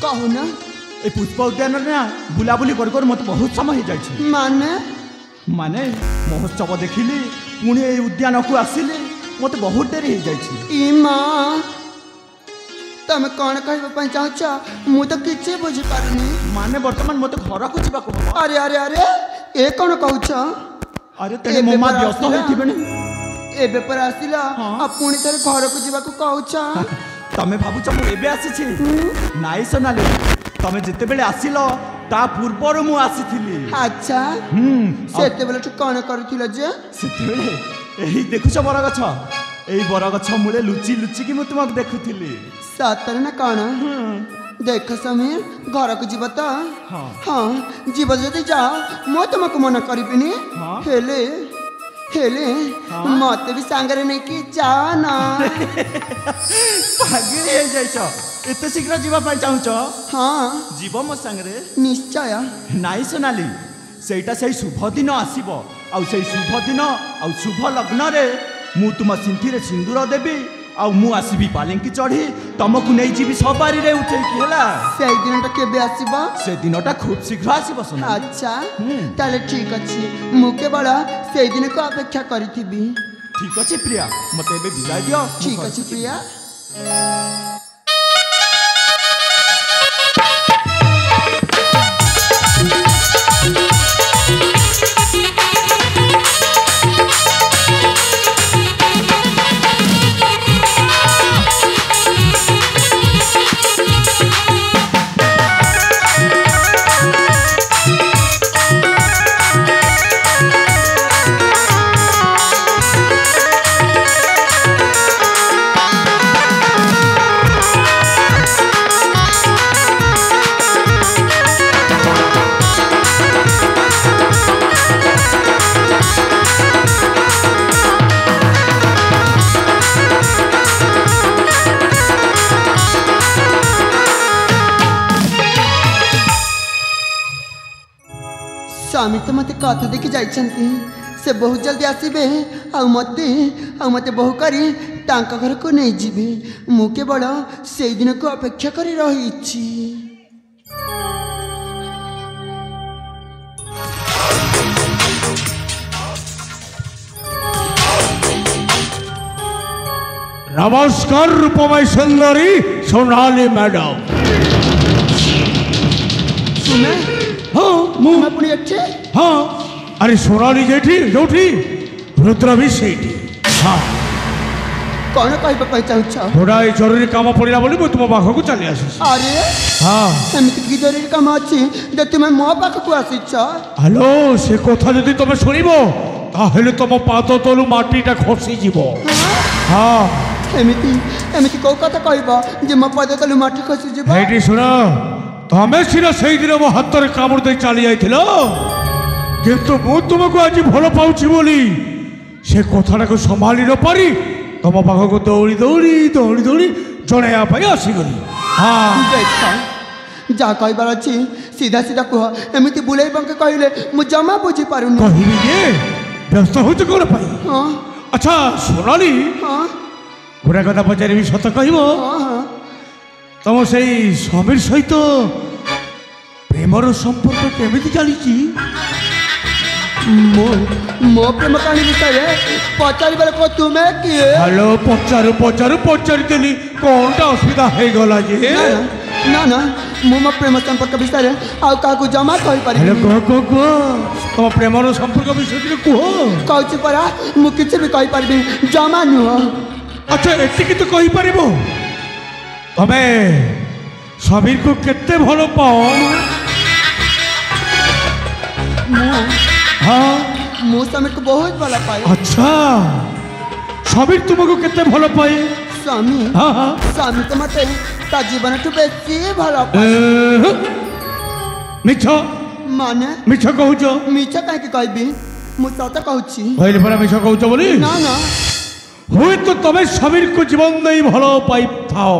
कहू ना ए पुष्प उद्यान ना बुलाबुली कर मत बहुत समय हो जाए माने माने महोत्सव देखिली पुणी ए उद्यान को आसिली मत बहुत डेरी हो जाए तमें कौन कहवाई चाहछ मु तो किसी बुझी पारुनी माने वर्तमान मत घर को जावा अरे अरे अरे ए कौन कहछ अरे तेरे मम्मा व्यस्त होइथिबेनी एबे पर आसिला आ पुणी तेरे घर को जावा कहछ तमें भाबुछ मु एबे आसीछि नाइ सोनाली तमें जिते बेले आसिलो ता पूर्वर मु आसीथिली अच्छा सेते बेले तू कौन करथिलो जे सेते बेले एही देखुछ बरगछ एही बरगछ मूले लुचि लुचि कि मु तुमक देखुथिली सतर ना कौन देख समीर घर को जीव तो हाँ जीव जदि जाओ मो तुमको मन करिबिनी हेले हेले मत भी सांगरे नहीं कि जाओ ना पागल हे जाइछो एते शीघ्र जीवा पई चाहूछो हाँ जीव मो संगरे निश्चय नाइ सोनाली सेटा सेई शुभ दिन आसीबो आ सेई शुभ दिन आ शुभ लग्न रे मु तुम सिंथी रे सिंदूर देबी आ मु आसीबी पालिंकी चढ़ी तुमको नहीं जीवी सवारी रे उठे की हला से दिनटा केबे आसीबो से दिनटा खूब शीघ्र आसीबो सोना अच्छा ताले ठीक अछि मु केवल से दिन को अपेक्षा करिथिबी ठीक अछि प्रिया मते एबे विदाई दियो ठीक अछि प्रिया स्वामी तो मत कथा देखी जाइछंती से बहुत जल्दी आसीबे आ मते बहु करी तांका घर को नहीं जीबे मु केवल से दिन को अपेक्षा करी रहिछि नमस्कार रूपमय सुंदरी सोनाली मैडम सुने हाँ मैं पुणी अच्छे हाँ अरे सोनाली जेठी जोठी रुद्र भी सेठी हाँ कौन कहबा पई चाहछ थोड़ा जरूरी काम पड़िला बोली मु तुम पाखक चली आसी अरे हाँ एमिति की जरूरी काम अछि जे तुम मो पाखक आसीछ हेलो से कथा जदि तुम सुनिबो ताहेले तुम पाद तलु माटीटा खसी जीवो हाँ एमिति को कथा कहबा जे मो पाद तलु माटी खसी जीवो हेटी सुना तमें सीना से दिन मो हाथ में कामुड़ दे चली जाइथिलो किंतु मु तुमको आज भल पाउछि बोली से कथाटा को संभाली न पारी तुम पाखक दौड़ी दौड़ी दौड़ी दौड़ी जणाया पाई आसीगली हाँ देख जा कहबार अछि सीधा सीधा कह एमिति बुलाई बंके कहले मु जमा बुझी पारुनी कहबी ये व्यस्त हो तो कोन पाई हां अच्छा सोनाली हां गोरा कथा पचारि सत कहबो हां तुम से स्वामी सहित प्रेमर संपर्क केमिति चली मो प्रेम कहानी विषय पचारि बेले को तुमे किए हेलो पचारू पचारू पचारि देली कोनटा असुविधा हे गला जे ना ना मो प्रेम संपर्क विषय आ का को जमा कहि पारि हेलो को तुम प्रेमर संपर्क विषय कह कहछि परा मु किछ भी कहि पारबी जमा नुह अच्छा एतिकी तो कहि पारिबो तबे समीर को केते भलो पाओ हाँ मु समीर को बहुत भला पाए अच्छा समीर तुमको केते भलो पाए स्वामी हाँ हाँ स्वामी तो मते ता जीवन ठु बेसी भला पाए मिछ माने मिछ कहूछ मिछ काहे के कहबी मु सत कहूछि कहले परा मिछ कहूछ बोली ना ना हुए तो तबे समीर को जीवन नहीं भलो पाई थाओ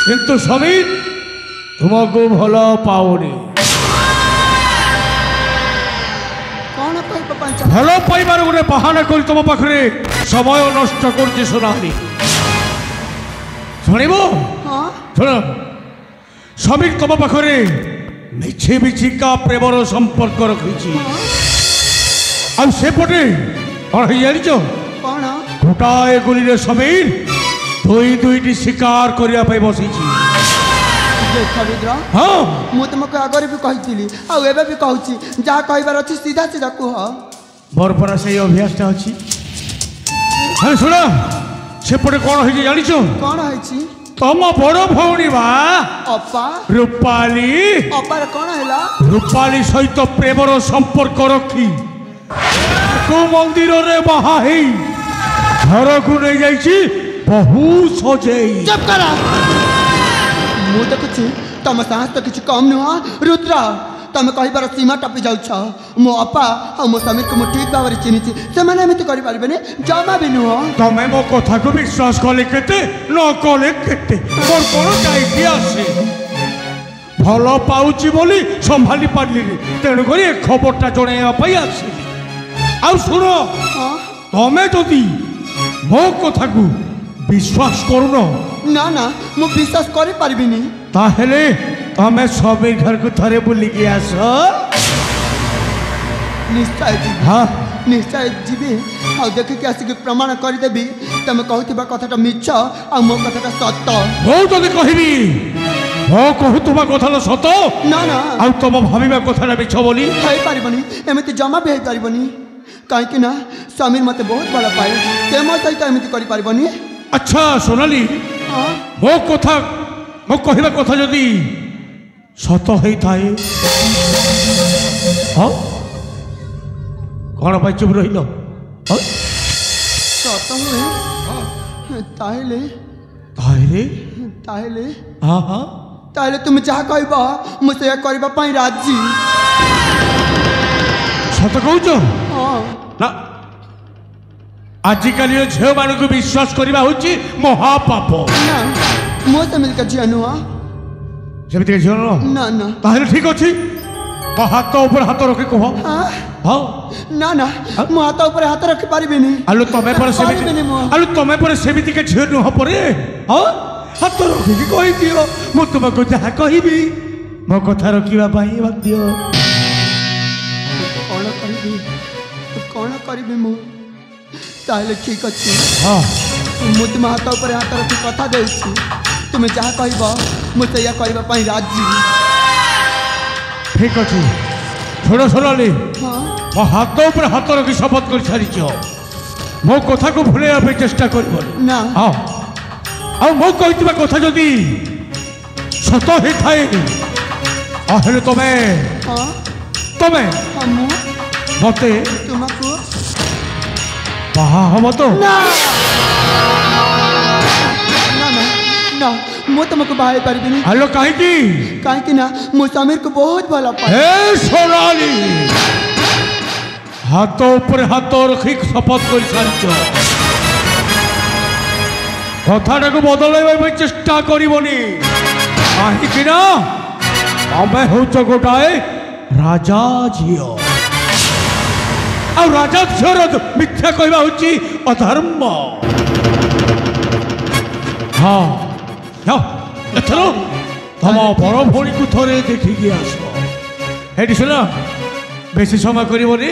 किंतु समीर तुमको भलो पाओनी कौन कहबा पंच भलो पाइबार गोटे बहाना कर तुम पाखरे समय नष्ट कर सोनाली शुणव हां शुण ସମୀର ତମ ପାଖରେ ମିଛି ମିଛିକା ପ୍ରେମର ସମ୍ପର୍କ ରଖିଛି। ଆଉ ସେପଟେ କ'ଣ ହେଇ ଜାଣିଛ? କ'ଣ? ଗୋଟାଏ ଗୁଲିରେ ସମୀର ଦୁଇଟି ଶିକାର କରିବା ପାଇଁ ବସିଛି। ଦେଖ ବିଦ୍ର, ହଁ ମୁଁ ତୁମକୁ ଆଗରେ ବି କହିଥିଲି ଆଉ ଏବେ ବି କହୁଛି, ଯାହା କହିବାର ଅଛି ସିଧା ସିଧା କୁହ। ମୋର ପରା ସେଇ ଅଭ୍ୟାସଟା ଅଛି। ଆରେ ଶୁଣ, ସେପଟେ କ'ଣ ହେଇଛି ଜାଣିଛ? କ'ଣ ହେଇଛି? ତମ ବଡ଼ ଭଉଣୀ ବା ଅପା? ରୂପାଲି, ଅପାର କ'ଣ ହେଲା? ରୂପାଲି ସହିତ ପ୍ରେମର ସମ୍ପର୍କ ରଖି ମନ୍ଦିରରେ ବାହା ହେଇ ଘରକୁ ନେଇଯାଇଛି ବହୁ ସଜେଇ। ଚୁପ୍ କର। ମୁଁ ଦେଖୁଛି ତମ ସାହସ ତ କିଛି କମ୍ ନୁହଁ। ରୁଦ୍ର, ତମେ କହିବାର ସୀମା ଟପି ଯାଉଛ। ମୋ ଅପା ଆଉ ମୋ ସ୍ୱାମୀକୁ ମୁଁ ଠିକ୍ ଭାବରେ ଚିହ୍ନିଛି, ସେମାନେ ଏମିତି କରିପାରିବେନି, ଜମା ବି ନୁହଁ। ତମେ ମୋ କଥାକୁ ବିଶ୍ୱାସ କଲେ କେତେ, ନ କଲେ କେତେ, ମୋର କ'ଣ ଯାଇକି ଆସେ। ଭଲ ପାଉଛି ବୋଲି ସମ୍ଭାଳି ପାରିଲିନି, ତେଣୁକରି ଏ ଖବରଟା ଜଣାଇବା ପାଇଁ ଆସିଲି। ଆଉ ଶୁଣ, ହଁ? ତମେ ଯଦି ମୋ କଥାକୁ ବିଶ୍ୱାସ କରୁନ, ନା ନା, ମୁଁ ବିଶ୍ୱାସ କରିପାରିବିନି। ତାହେଲେ ତମେ ସମୀର ଘରକୁ ଥରେ ବୁଲିକି ଆସ। ନିଶ୍ଚୟ ଯିବି, ହଁ ନିଶ୍ଚୟ ଯିବି। ଆଉ ଦେଖିକି ଆସିକି ପ୍ରମାଣ କରିଦେବି ତମେ କହୁଥିବା କଥାଟା ମିଛ ଆଉ ମୋ କଥାଟା ସତ। ମୁଁ ଯଦି କହିବି ମୋ କହୁଥିବା କଥାଟା ସତ, ନା ନା, ଆଉ ତମ ଭାବିବା କଥାଟା ମିଛ ବୋଲି, ହେଇପାରିବନି, ଏମିତି ଜମା ବି ହେଇପାରିବନି। କାହିଁକି ନା ସମୀର ମୋତେ ବହୁତ ଭଲ ପାଏ, ସେ ମୋ ସହିତ ଏମିତି କରିପାରିବନି। ଆଚ୍ଛା ସୋନାଲି, ହଁ? ମୋ କହିବା କଥା ଯଦି ସତ ହେଇଥାଏ, ହଁ କ'ଣ ପାଇଁ ଚୁପ୍ ରହିଲ? ହଁ? ସତ ହୁଏ ତାହେଲେ ତାହେଲେ ତାହେଲେ ହଁ ହଁ ତାହେଲେ ତୁମେ ଯାହା କହିବ ମୁଁ ସେଇଆ କରିବା ପାଇଁ ରାଜି। ସତ କହୁଛ? ହଁ। ନା, ଆଜିକାଲିର ଝିଅମାନଙ୍କୁ ବିଶ୍ୱାସ କରିବା ହେଉଛି ମହାପାପ। ନା, ମୁଁ ସେମିତିକା ଝିଅ ନୁହଁ। ସେମିତିକା ଝିଅ ନୁହଁ? ନା ନା। ତାହେଲେ ଠିକ ଅଛି, ମୋ ହାତ ଉପରେ ହାତ ରଖି କୁହ। ହଁ? ହଁ। ନା ନା, ମୁଁ ହାତ ଉପରେ ହାତ ରଖିପାରିବିନି। ଆଲୁ ତମେ ପରେ ସେମିତି, ପାରିବିନି ମୁଁ। ଆଲୁ ତମେ ପରେ ସେମିତିକା ଝିଅ ନୁହଁ ପରେ। ହଁ, ହାତ ରଖିକି କହିଦିଅ, ମୁଁ ତୁମକୁ ଯାହା କହିବି ମୋ କଥା ରଖିବା ପାଇଁ ବାଧ୍ୟ। କ'ଣ କରିବି ମୁଁ? ତାହେଲେ ଠିକ ଅଛି, ହଁ ମୁଁ ତୁମ ହାତ ଉପରେ ହାତ ରଖି କଥା ଦେଉଛି, ତୁମେ ଯାହା କହିବ ମୁଁ ସେଇଆ କରିବା ପାଇଁ ରାଜି। ଠିକ ଅଛି, ଶୁଣ ସୋନାଲି, ହଁ? ମୋ ହାତ ଉପରେ ହାତ ରଖି ଶପଥ କରି ସାରିଛ, ମୋ କଥାକୁ ଭୁଲେଇବା ପାଇଁ ଚେଷ୍ଟା କରିବନି। ନା। ହଁ, ଆଉ ମୁଁ କହିଥିବା କଥା ଯଦି ସତ ହେଇଥାଏ, ତାହେଲେ ତମେ ହଁ? ତମେ ହଁ, ମୁଁ ମତେ ତୁମକୁ ବାହା ହବ ତ? ନା ନା ନା ନା, ମୁଁ ତୁମକୁ ବାହା ହେଇପାରିବିନି। ଆଲୋ କାହିଁକି? କାହିଁକି ନା ମୁଁ ସମୀରକୁ ବହୁତ ଭଲ ପାଏ। ହେ ସୋନାଲି, ହାତ ଉପରେ ହାତ ରଖି ଶପଥ କରି ସାରିଛ, କଥାଟାକୁ ବଦଳାଇବା ପାଇଁ ଚେଷ୍ଟା କରିବନି। କାହିଁକି ନା ତମେ ହେଉଛ ଗୋଟାଏ ରାଜା ଝିଅ, ଆଉ ରାଜା ଝିଅର ମିଥ୍ୟା କହିବା ହେଉଛି ଅଧର୍ମ। ହଁ, ଏଥର ତମ ବଡ଼ ଭଉଣୀକୁ ଥରେ ଦେଖିକି ଆସ। ଏଠି ଶୁଣ, ବେଶୀ ସମୟ କରିବନି,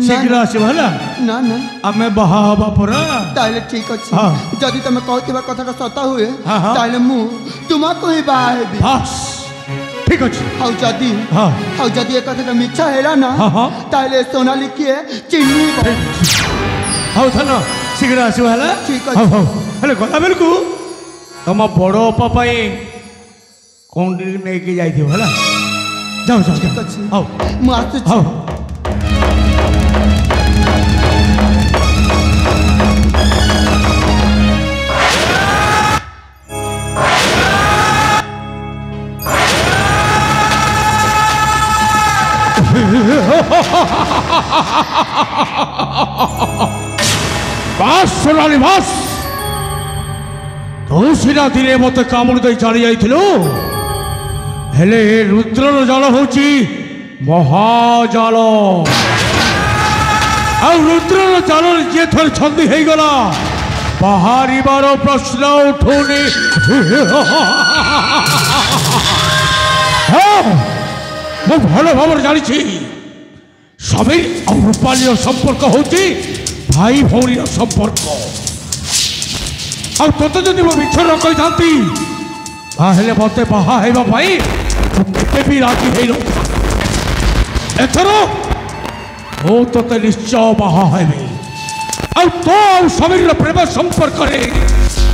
ଶୀଘ୍ର ଆସିବ ହେଲା। ନା ନା, ଆମେ ବାହା ହବା ପରା। ତାହେଲେ ଠିକ ଅଛି, ହଁ। ଯଦି ତମେ କହୁଥିବା କଥାଟା ସତ ହୁଏ ହଁ, ହଁ। ତାହେଲେ ମୁଁ ତୁମକୁ ହିଁ ବାହା ହେବି। ବାସ୍ ଠିକ ଅଛି। ଆଉ ଯଦି ହଁ ଆଉ ଯଦି ଏ କଥାଟା ମିଛ ହେଲା ନା, ହଁ, ହଁ। ତାହେଲେ ସୋନାଲି କିଏ ଚିହ୍ନିବ। ହଉ ଧନ, ଶୀଘ୍ର ଆସିବ ହେଲା। ଠିକ ଅଛି। ହଉ ହଉ, ହେଲେ ଗଲା ବେଳକୁ ତମ ବଡ଼ ଅପା ପାଇଁ କ'ଣ ଟିକେ ନେଇକି ଯାଇଥିବ ହେଲା। ଯାଉ ଯାଉ ଠିକ ଅଛି, ହଉ ମୁଁ ଆସୁଛି। ହଉ। বাস সোনালি বাস, ତୁ ସିନା ଦିନେ ମତେ କାମୁଡ଼ି ଦେଇ ଚାଲି ଯାଇଥିଲୁ, ହେଲେ ଏ ରୁଦ୍ରର ଜାଲ ହଉଛି ମହାଜାଲ, ଆଉ ରୁଦ୍ରର ଜାଲରେ ଯିଏ ଥରେ ଛନ୍ଦି ହେଇଗଲା ବାହାରିବାର ପ୍ରଶ୍ନ ଉଠୁନି। ମୁଁ ଭଲ ଭାବରେ ଜାଣିଛି ସମୀର ଆଉ ରୂପାଲୀର ସମ୍ପର୍କ ହଉଛି ଭାଇ ଭଉଣୀର ସମ୍ପର୍କ। ଆଉ ତୋତେ ଯଦି ମୁଁ ମିଛ ନ କହିଥାନ୍ତି ତାହେଲେ ମତେ ବାହା ହେବା ପାଇଁ କେବେ ବି ରାଜି ହେଇନଥାନ୍ତି। ଏଥର ମୁଁ ତୋତେ ନିଶ୍ଚୟ ବାହା ହେବି। ଆଉ ତୋ ଆଉ ସମୀରର ପ୍ରେମ ସମ୍ପର୍କରେ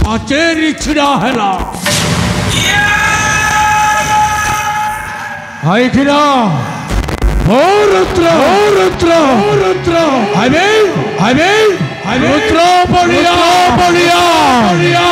ପାଚେରୀ ଛିଡ଼ା ହେଲା। ଆଇକିନା ରୁଦ୍ର ରୁଦ୍ର ରୁଦ୍ର ରୁଦ୍ର ବଳିଆ ବଳିଆ ବଳିଆ